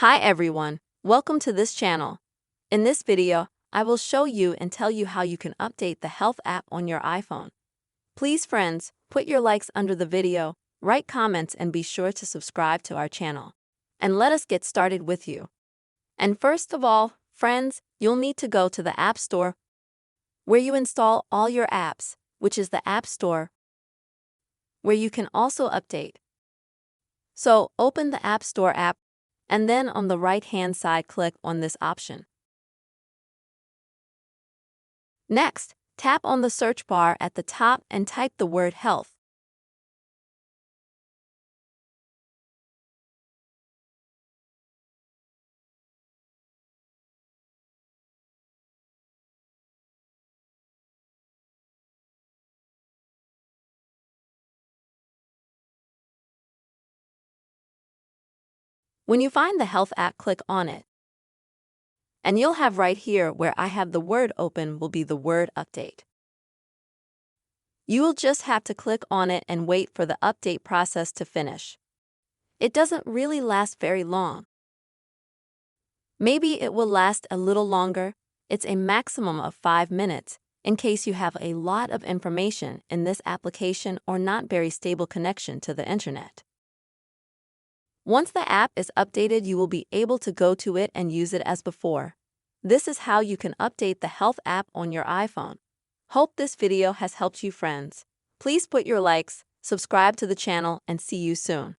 Hi everyone, welcome to this channel. In this video, I will show you and tell you how you can update the Health app on your iPhone. Please friends, put your likes under the video, write comments and be sure to subscribe to our channel. And let us get started with you. And first of all, friends, you'll need to go to the App Store where you install all your apps, which is the App Store, where you can also update. So open the App Store app and then on the right-hand side click on this option. Next, tap on the search bar at the top and type the word health. When you find the Health app, click on it. And you'll have right here where I have the word open will be the word update. You will just have to click on it and wait for the update process to finish. It doesn't really last very long. Maybe it will last a little longer. It's a maximum of 5 minutes in case you have a lot of information in this application or not very stable connection to the internet. Once the app is updated, you will be able to go to it and use it as before. This is how you can update the Health app on your iPhone. Hope this video has helped you friends. Please put your likes, subscribe to the channel and see you soon.